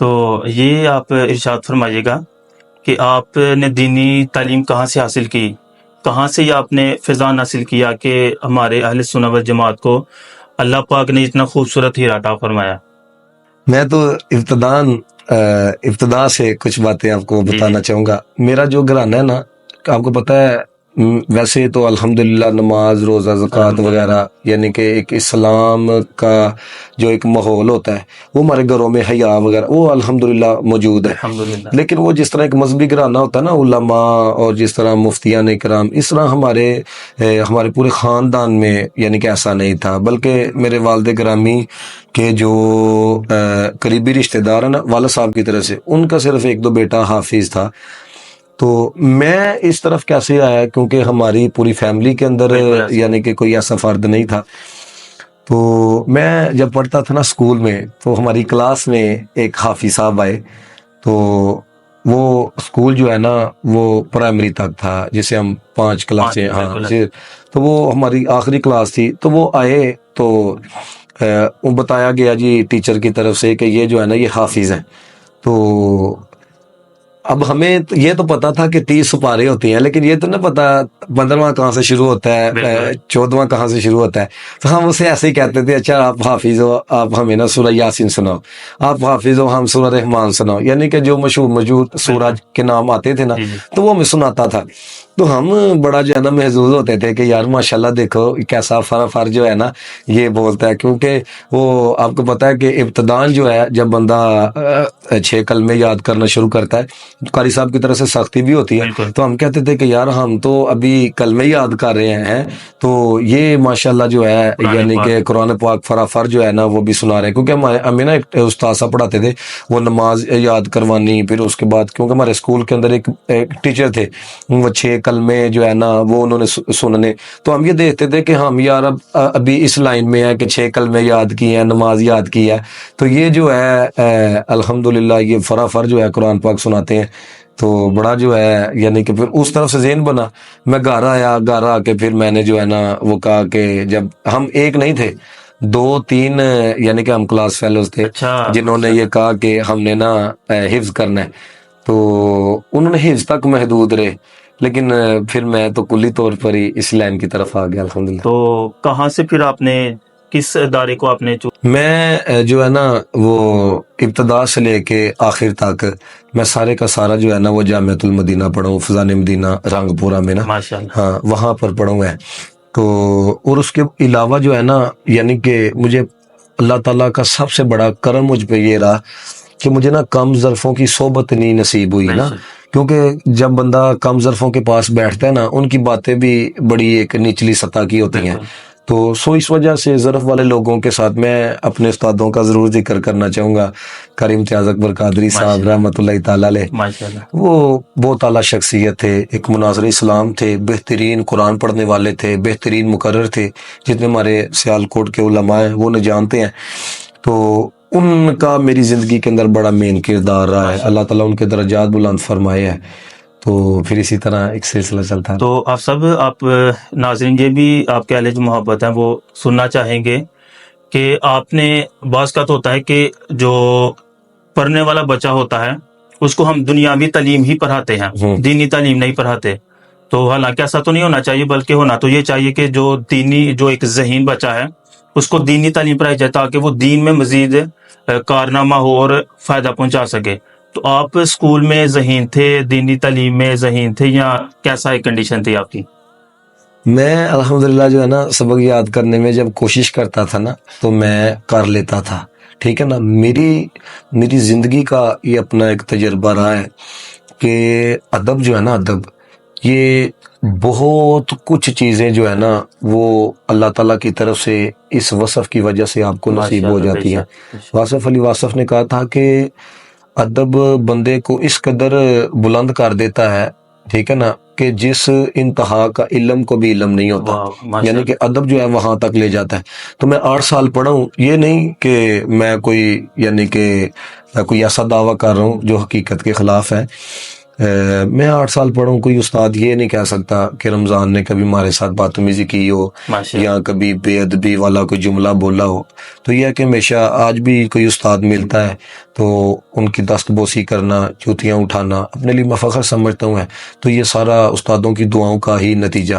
تو یہ آپ ارشاد فرمائیے گا کہ آپ نے دینی تعلیم کہاں سے حاصل کی، کہاں سے یہ آپ نے فیضان حاصل کیا کہ ہمارے اہل سنت والجماعت کو اللہ پاک نے اتنا خوبصورت ہیرا عطا فرمایا؟ میں تو ابتدا سے کچھ باتیں آپ کو جی بتانا چاہوں گا. میرا جو گھرانہ ہے نا، آپ کو پتہ ہے ویسے تو الحمدللہ نماز روزہ زکوٰۃ وغیرہ، یعنی کہ ایک اسلام کا جو ایک ماحول ہوتا ہے وہ ہمارے گھروں میں حیا وغیرہ وہ الحمدللہ موجود ہے. الحمدللہ. لیکن وہ جس طرح ایک مذہبی گھرانہ ہوتا ہے نا، علماء اور جس طرح مفتیان کرام، اس طرح ہمارے پورے خاندان میں یعنی کہ ایسا نہیں تھا. بلکہ میرے والد گرامی کے جو قریبی رشتہ دار ہیں نا والد صاحب کی طرف سے، ان کا صرف ایک دو بیٹا حافظ تھا. تو میں اس طرف کیسے آیا، کیونکہ ہماری پوری فیملی کے اندر یعنی کہ کوئی ایسا فرد نہیں تھا. تو میں جب پڑھتا تھا نا اسکول میں، تو ہماری کلاس میں ایک حافظ صاحب آئے. تو وہ اسکول جو ہے نا وہ پرائمری تک تھا، جسے ہم 5 کلاسیں، ہاں، تو وہ ہماری آخری کلاس تھی. تو وہ آئے تو وہ بتایا گیا جی ٹیچر کی طرف سے کہ یہ جو ہے نا یہ حافظ ہیں. تو اب ہمیں یہ تو پتا تھا کہ 30 سپارے ہوتی ہیں، لیکن یہ تو نہ پتا 15واں کہاں سے شروع ہوتا ہے، 14واں کہاں سے شروع ہوتا ہے. تو ہم اسے ایسے ہی کہتے تھے، اچھا آپ حافظ ہو، آپ ہمیں نا سورہ یاسین سناؤ، آپ حافظ ہو، ہم سورہ رحمان سناؤ. یعنی کہ جو مشہور موجود سورج کے نام آتے تھے نا، تو وہ ہمیں سناتا تھا. تو ہم بڑا جو ہے نا محظوظ ہوتے تھے کہ یار ماشاءاللہ دیکھو کیسا فر جو ہے نا یہ بولتا ہے. کیونکہ وہ آپ کو پتا ہے کہ ابتدان جو ہے جب بندہ 6 کلمے یاد کرنا شروع کرتا ہے، قاری صاحب کی طرف سے سختی بھی ہوتی ہے. تو ہم کہتے تھے کہ یار ہم تو ابھی کلمے یاد کر رہے ہیں، تو یہ ماشاءاللہ جو ہے یعنی کہ قرآن پاک فرافر جو ہے نا وہ بھی سنا رہے ہیں. کیونکہ ہمیں نا ایک استاد صاحب پڑھاتے تھے، وہ نماز یاد کروانی، پھر اس کے بعد کیونکہ ہمارے اسکول کے اندر ایک ٹیچر تھے، وہ 6 کلمے جو ہے نا وہ انہوں نے سننے. تو ہم یہ دیکھتے تھے کہ ہم یار ابھی اس لائن میں ہے کہ 6 کلمے یاد کی ہیں، نماز یاد کی ہے. تو یہ جو ہے الحمدللہ یہ فرافر جو ہے قرآن پاک سناتے ہیں. تو بڑا جو ہے یعنی کہ پھر اس طرف سے ذہن بنا. میں گھر آ کے پھر میں نے جو ہے نا وہ کہا کہ جب ہم ایک نہیں تھے، 2-3 یعنی کہ ہم کلاس فیلوز تھے جنہوں نے یہ کہا کہ ہم نے نا حفظ کرنا ہے. تو انہوں نے حفظ تک محدود رہے، لیکن پھر میں تو کلی طور پر ہی اس لائن کی طرف آ گیا الحمدللہ. تو کہاں سے پھر آپ نے کس ادارے کو آپ نے میں جو ہے نا وہ ابتدا سے لے کے آخر تک میں سارے کا سارا جو ہے نا وہ جامعۃ المدینہ پڑھا ہوں، فضان مدینہ رنگ پورہ میں نا، ہاں وہاں پر پڑھا ہوں. تو اور اس کے علاوہ جو ہے نا یعنی کہ مجھے اللہ تعالیٰ کا سب سے بڑا کرم مجھ پہ یہ رہا کہ مجھے نا کم ظرفوں کی صحبت نہیں نصیب ہوئی نا. کیونکہ جب بندہ کم ظرفوں کے پاس بیٹھتا ہے نا، ان کی باتیں بھی بڑی ایک نچلی سطح کی ہوتی ہیں. تو اس وجہ سے ظرف والے لوگوں کے ساتھ میں اپنے استادوں کا ضرور ذکر کرنا چاہوں گا. کریم امتیاز اکبر قادری صاحب رحمۃ اللہ تعالیٰ علیہ، وہ بہت اعلیٰ شخصیت تھے، ایک مناظر اسلام تھے، بہترین قرآن پڑھنے والے تھے، بہترین مقرر تھے. جتنے ہمارے سیالکوٹ کے علماء ہیں وہ انہیں جانتے ہیں. تو ان کا میری زندگی کے اندر بڑا مین کردار رہا ہے. اللہ تعالیٰ ان کے درجات بلند فرمائے ہیں. تو پھر اسی طرح ایک سلسلہ چلتا ہے. تو آپ ناظرین یہ بھی آپ کے اہل جو محبت ہیں وہ سننا چاہیں گے کہ آپ نے بعض کا تو ہوتا ہے کہ جو پڑھنے والا بچہ ہوتا ہے اس کو ہم دنیاوی تعلیم ہی پڑھاتے ہیں، دینی تعلیم نہیں پڑھاتے. تو حالانکہ ایسا تو نہیں ہونا چاہیے، بلکہ ہونا تو یہ چاہیے کہ جو ایک ذہین بچہ ہے اس کو دینی تعلیم پڑھائی جائے تاکہ وہ دین میں مزید کارنامہ ہو اور فائدہ پہنچا سکے. تو آپ اسکول میں ذہین تھے، دینی تعلیم میں ذہین تھے، یا کیسا ایک کنڈیشن تھی آپ کی؟ میں الحمدللہ جو ہے نا سبق یاد کرنے میں جب کوشش کرتا تھا نا تو میں کر لیتا تھا. ٹھیک ہے نا، میری زندگی کا یہ اپنا ایک تجربہ رہا ہے کہ ادب جو ہے نا، ادب یہ بہت کچھ چیزیں جو ہے نا وہ اللہ تعالیٰ کی طرف سے اس وصف کی وجہ سے آپ کو نصیب ہو جاتی ہیں. واصف علی واصف نے کہا تھا کہ ادب بندے کو اس قدر بلند کر دیتا ہے، ٹھیک ہے نا، کہ جس انتہا کا علم کو بھی علم نہیں ہوتا. یعنی کہ ادب جو ہے وہاں تک لے جاتا ہے. تو میں 8 سال پڑھا ہوں. یہ نہیں کہ میں کوئی ایسا دعویٰ کر رہا ہوں جو حقیقت کے خلاف ہے. میں 8 سال پڑھا ہوں، کوئی استاد یہ نہیں کہہ سکتا کہ رمضان نے کبھی ہمارے ساتھ بدتمیزی کی ہو ماشاء یا کبھی بے ادبی والا کوئی جملہ بولا ہو۔ تو یہ ہے کہ ہمیشہ آج بھی کوئی استاد ملتا ہے تو ان کی دست بوسی کرنا، جوتیاں اٹھانا اپنے لیے میں فخر سمجھتا ہوں ہے۔ تو یہ سارا استادوں کی دعاؤں کا ہی نتیجہ